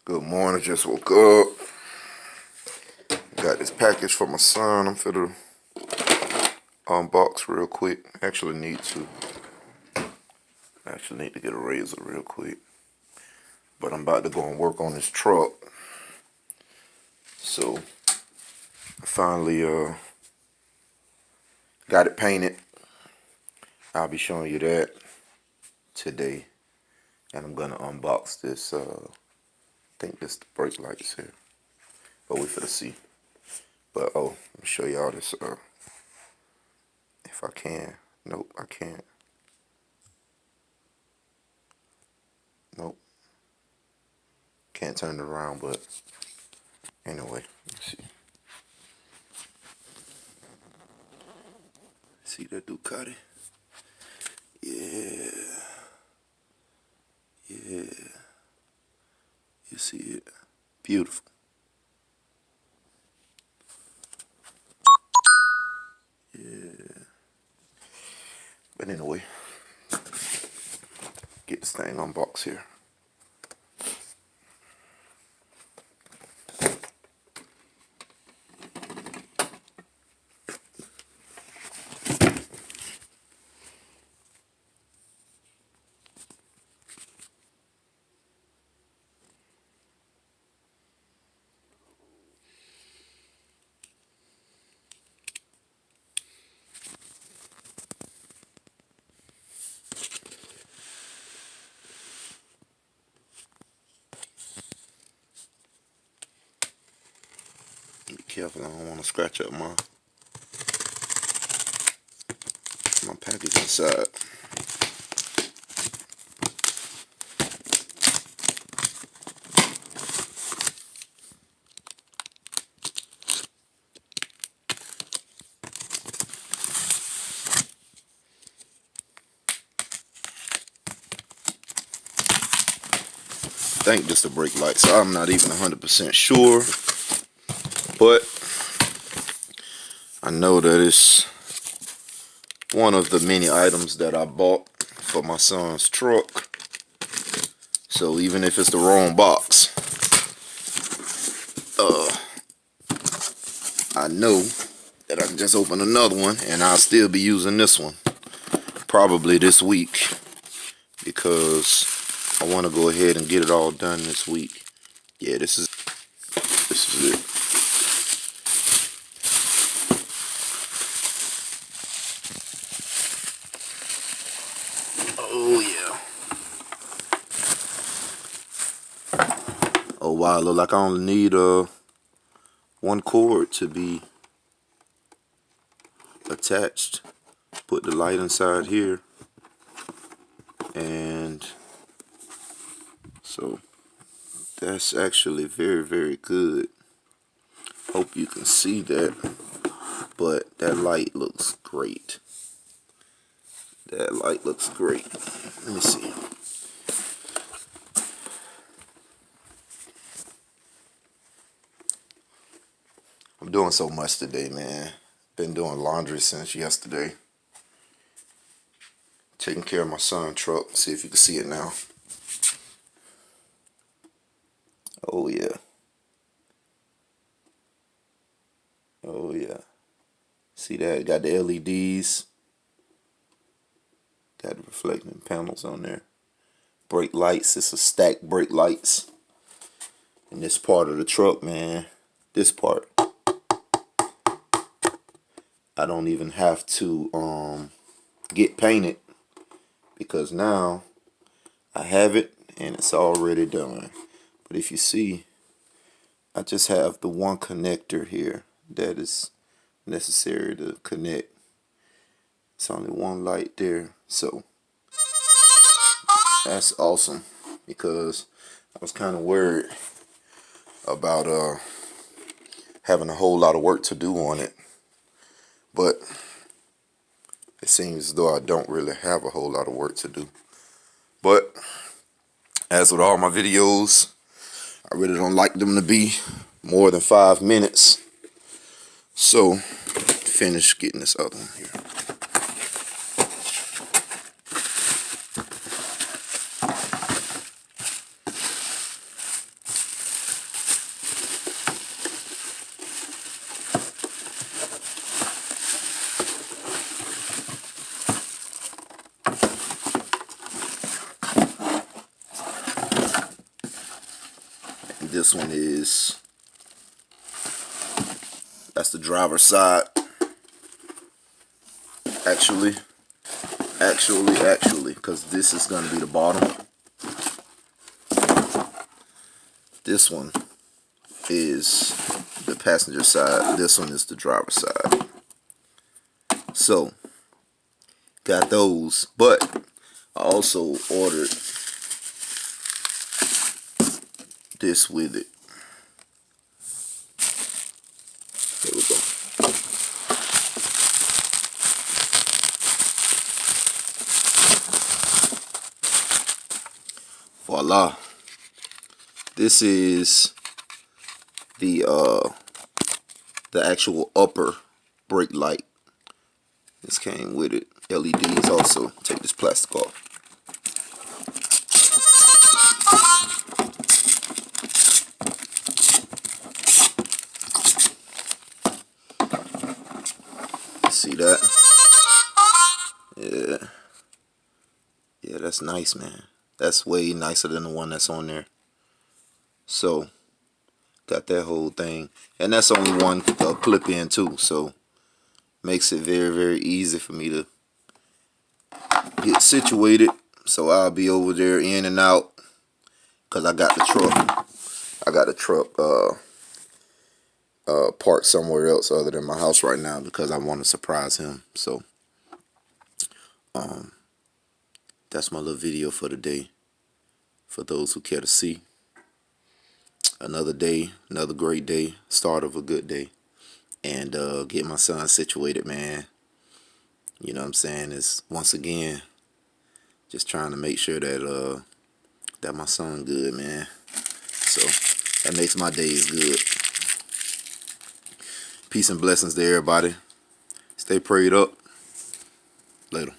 Good morning, just woke up. Got this package for my son. I'm finna unbox real quick. Actually need to get a razor real quick. But I'm about to go and work on this truck. So I finally got it painted. I'll be showing you that today. And I'm gonna unbox this I think this the brake lights here. But we finna see. But let me show y'all this if I can. Nope, I can't. Nope. Can't turn it around, but anyway, let's see. See that Ducati? Yeah. Yeah. You see it? Beautiful. Yeah. But anyway, get this thing unboxed here. Be careful, I don't want to scratch up my package inside. I think just the brake lights. I'm not even 100% sure, but I know that it's one of the many items that I bought for my son's truck. So even if it's the wrong box, I know that I can just open another one and I'll still be using this one probably this week, because I want to go ahead and get it all done this week. Yeah, this is it. Oh yeah. Oh wow, look like I only need one cord to be attached. Put the light inside here, and so that's actually very, very good. Hope you can see that, but that light looks great. That light looks great. Let me see. I'm doing so much today, man. Been doing laundry since yesterday. Taking care of my son's truck. See if you can see it now. Oh yeah. Oh yeah. See that? Got the LEDs. Got the reflecting panels on there. Brake lights. It's a stacked brake lights. And this part of the truck, man. This part, I don't even have to get painted, because now I have it and it's already done. But if you see, I just have the one connector here that is necessary to connect. It's only one light there, so that's awesome, because I was kind of worried about having a whole lot of work to do on it, but it seems as though I don't really have a whole lot of work to do. But as with all my videos, I really don't like them to be more than 5 minutes. So finish getting this other one here. This one is, that's the driver's side. Actually, because this is going to be the bottom. This one is the passenger side. This one is the driver's side. So, got those. But I also ordered this with it. There we go. Voila. This is the actual upper brake light. This came with it. LEDs also. Take this plastic off. See that? Yeah. Yeah, that's nice, man. That's way nicer than the one that's on there. So, got that whole thing. And that's only one clip in too. So, makes it very, very easy for me to get situated. So, I'll be over there in and out. Because I got the truck. I got the truck parked somewhere else other than my house right now. Because I want to surprise him. So, that's my little video for the day. For those who care to see. Another day, another great day, start of a good day, and get my son situated, man. You know what I'm saying? It's once again just trying to make sure that that my son good, man. So that makes my days good. Peace and blessings to everybody. Stay prayed up. Later.